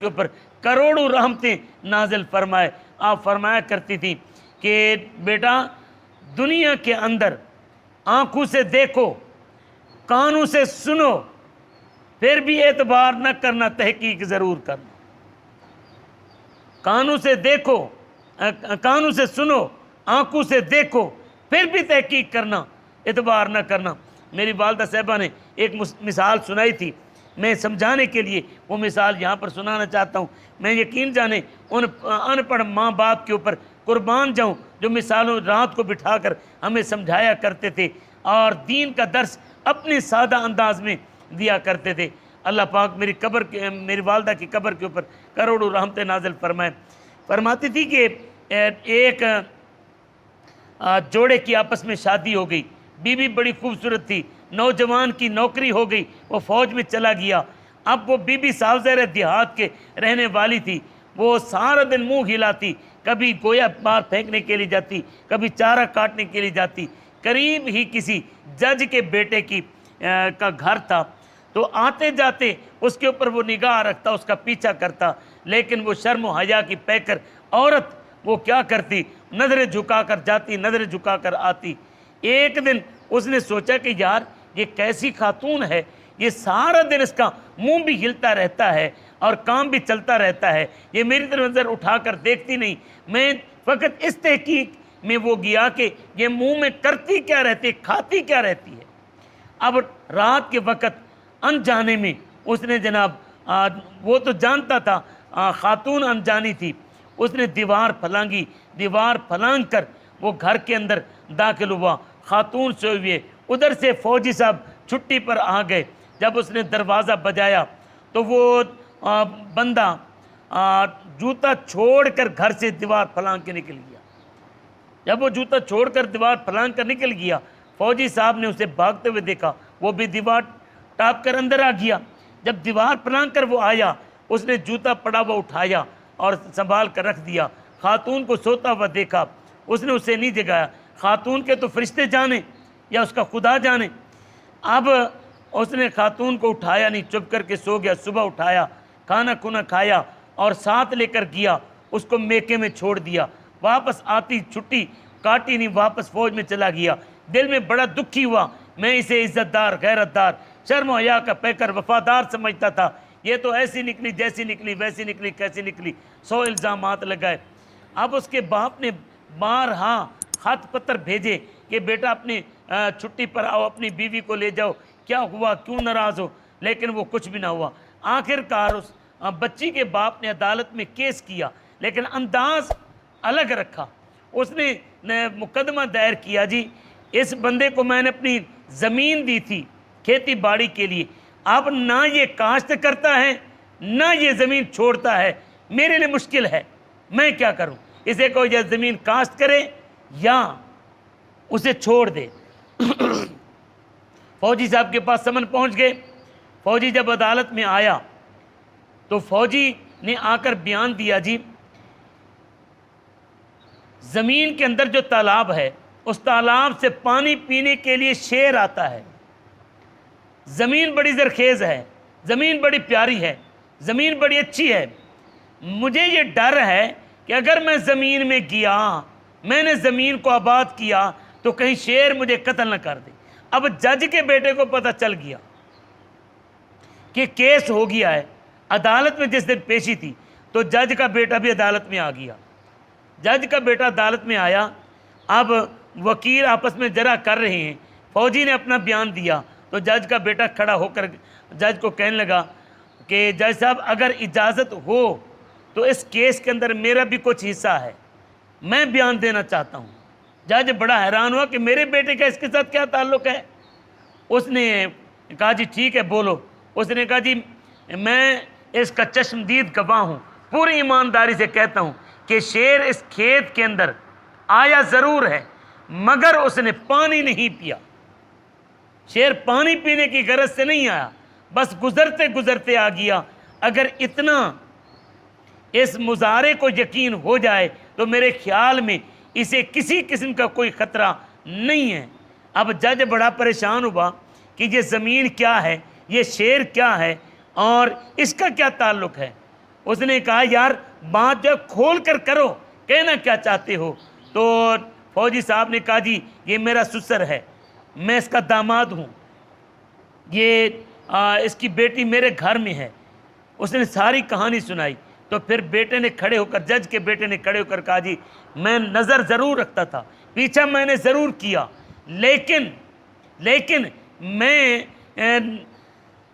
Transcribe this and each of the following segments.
के ऊपर करोड़ों रहमतें नाजिल फरमाए। आप फरमाया करती थी कि बेटा दुनिया के अंदर आंखों से देखो, कानों से सुनो, फिर भी एतबार न करना, तहकीक ज़रूर करना। कानों से देखो, कानों से सुनो, आंखों से देखो, फिर भी तहकीक करना, एतबार न करना। मेरी वालदा साहबा ने एक मिसाल सुनाई थी, मैं समझाने के लिए वो मिसाल यहाँ पर सुनाना चाहता हूँ। मैं यकीन जाने उन अनपढ़ माँ बाप के ऊपर कुर्बान जाऊँ जो मिसालों रात को बिठाकर हमें समझाया करते थे और दीन का दर्स अपने सादा अंदाज में दिया करते थे। अल्लाह पाक मेरी कब्र के, मेरी वालदा की कब्र के ऊपर करोड़ों रहमतें नाज़िल फरमाए। फरमाती थी कि एक जोड़े की आपस में शादी हो गई, बीवी बड़ी खूबसूरत थी, नौजवान की नौकरी हो गई, वो फ़ौज में चला गया। अब वो बीबी सावज़र देहात के रहने वाली थी, वो सारा दिन मुंह हिलाती, कभी गोया बाहर फेंकने के लिए जाती, कभी चारा काटने के लिए जाती। करीब ही किसी जज के बेटे की का घर था, तो आते जाते उसके ऊपर वो निगाह रखता, उसका पीछा करता, लेकिन वो शर्म व हया की पैकर औरत वो क्या करती, नज़रें झुकाकर जाती, नज़रें झुकाकर आती। एक दिन उसने सोचा कि यार ये कैसी खातून है, ये सारा दिन इसका मुंह भी हिलता रहता है और काम भी चलता रहता है, ये मेरी तरफ नज़र उठाकर देखती नहीं। मैं फ़कत इस तहकीक में वो गया कि ये मुंह में करती क्या रहती है, खाती क्या रहती है। अब रात के वक़्त अनजाने में उसने जनाब वो तो जानता था खातून अनजानी थी, उसने दीवार फलांगी, दीवार फलांग कर वो घर के अंदर दाखिल हुआ। खातून सोए हुए, उधर से फ़ौजी साहब छुट्टी पर आ गए। जब उसने दरवाज़ा बजाया तो वो बंदा जूता छोड़कर घर से दीवार फलांग के निकल गया। जब वो जूता छोड़कर दीवार फलांग कर निकल गया, फ़ौजी साहब ने उसे भागते हुए देखा, वो भी दीवार टाप कर अंदर आ गया। जब दीवार फलांग कर वो आया, उसने जूता पड़ा हुआ उठाया और संभाल कर रख दिया। खातून को सोता हुआ देखा, उसने उसे नहीं जगाया। खातून के तो फरिश्ते जाने या उसका खुदा जाने। अब उसने खातून को उठाया नहीं, चुप करके सो गया। सुबह उठाया, खाना खुना खाया और साथ लेकर गया, उसको मेके में छोड़ दिया। वापस आती छुट्टी काटी नहीं, वापस फ़ौज में चला गया। दिल में बड़ा दुखी हुआ, मैं इसे इज़्ज़तदार, गैरतदार, शर्म हया का पैकर, वफादार समझता था। ये तो ऐसी निकली जैसी निकली, वैसी निकली कैसी निकली, 100 इल्ज़ामात लगाए। अब उसके बाप ने बारहा खत पत्र भेजे कि बेटा अपनी छुट्टी पर आओ, अपनी बीवी को ले जाओ, क्या हुआ, क्यों नाराज़ हो, लेकिन वो कुछ भी ना हुआ। आखिरकार उस बच्ची के बाप ने अदालत में केस किया, लेकिन अंदाज अलग रखा। उसने मुकदमा दायर किया, जी इस बंदे को मैंने अपनी ज़मीन दी थी खेती बाड़ी के लिए, अब ना ये काश्त करता है ना ये ज़मीन छोड़ता है, मेरे लिए मुश्किल है, मैं क्या करूं। इसे कोई या ज़मीन काश्त करे या उसे छोड़ दे। फौजी साहब के पास समन पहुंच गए। फौजी जब अदालत में आया तो फौजी ने आकर बयान दिया, जी ज़मीन के अंदर जो तालाब है, उस तालाब से पानी पीने के लिए शेर आता है। ज़मीन बड़ी ज़रखेज़ है, ज़मीन बड़ी प्यारी है, ज़मीन बड़ी अच्छी है। मुझे ये डर है कि अगर मैं ज़मीन में गया, मैंने ज़मीन को आबाद किया, तो कहीं शेर मुझे कत्ल न कर दे। अब जज के बेटे को पता चल गया कि केस हो गया है। अदालत में जिस दिन पेशी थी तो जज का बेटा भी अदालत में आ गया। जज का बेटा अदालत में आया। अब वकील आपस में जरा कर रहे हैं। फौजी ने अपना बयान दिया तो जज का बेटा खड़ा होकर जज को कहने लगा कि जज साहब, अगर इजाज़त हो तो इस केस के अंदर मेरा भी कुछ हिस्सा है, मैं बयान देना चाहता हूँ। जज बड़ा हैरान हुआ कि मेरे बेटे का इसके साथ क्या ताल्लुक़ है। उसने कहा, जी ठीक है बोलो। उसने कहा, जी मैं इसका चश्मदीद गवाह हूँ, पूरी ईमानदारी से कहता हूँ कि शेर इस खेत के अंदर आया ज़रूर है, मगर उसने पानी नहीं पिया। शेर पानी पीने की गरज से नहीं आया, बस गुजरते गुजरते आ गया। अगर इतना इस मुजारे को यकीन हो जाए तो मेरे ख्याल में इसे किसी किस्म का कोई ख़तरा नहीं है। अब जज बड़ा परेशान हुआ कि ये ज़मीन क्या है, ये शेर क्या है और इसका क्या ताल्लुक़ है। उसने कहा यार बात जो खोल कर करो, कहना क्या चाहते हो। तो फौजी साहब ने कहा जी ये मेरा ससुर है, मैं इसका दामाद हूँ, ये इसकी बेटी मेरे घर में है। उसने सारी कहानी सुनाई। तो फिर बेटे ने खड़े होकर, जज के बेटे ने खड़े होकर कहा जी मैं नज़र ज़रूर रखता था, पीछा मैंने ज़रूर किया, लेकिन मैं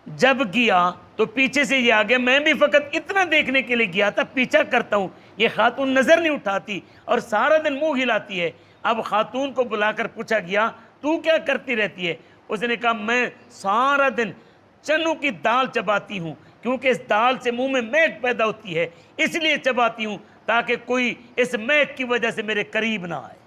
जब गया तो पीछे से ये आ गया, मैं भी फ़कत इतना देखने के लिए गया था, पीछा करता हूँ, ये खातून नज़र नहीं उठाती और सारा दिन मुंह हिलाती है। अब खातून को बुलाकर पूछा गया तू क्या करती रहती है। उसने कहा मैं सारा दिन चनों की दाल चबाती हूँ, क्योंकि इस दाल से मुंह में महक पैदा होती है, इसलिए चबाती हूँ ताकि कोई इस महक की वजह से मेरे करीब ना आए,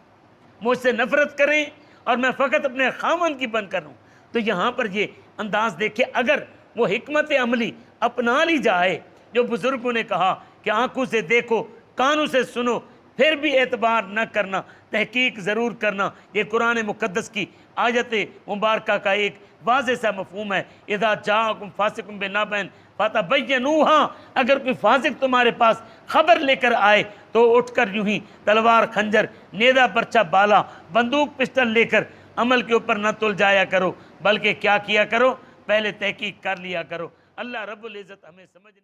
मुझसे नफरत करें और मैं फ़कत अपने खामन की बन करूँ। तो यहाँ पर ये अंदाज़ देखिए, अगर वो हिकमत अमली अपना ली जाए जो बुज़ुर्गों ने कहा कि आंखों से देखो कानों से सुनो फिर भी एतबार न करना, तहकीक ज़रूर करना, ये कुरान मुक़द्दस की आयत मुबारक का एक वाज़ेह सा मफ़हूम है। इज़ा जाअकुम फ़ासिकुम बिनबइन फ़तबय्यनूहा, अगर कोई फासिक तुम्हारे पास खबर लेकर आए तो उठकर यूं ही तलवार खंजर नेदा पर्चा बाला बंदूक पिस्टल लेकर अमल के ऊपर न तुल जाया करो, बल्कि क्या किया करो, पहले तहकीक कर लिया करो। अल्लाह रब्बुल इज़्ज़त हमें समझने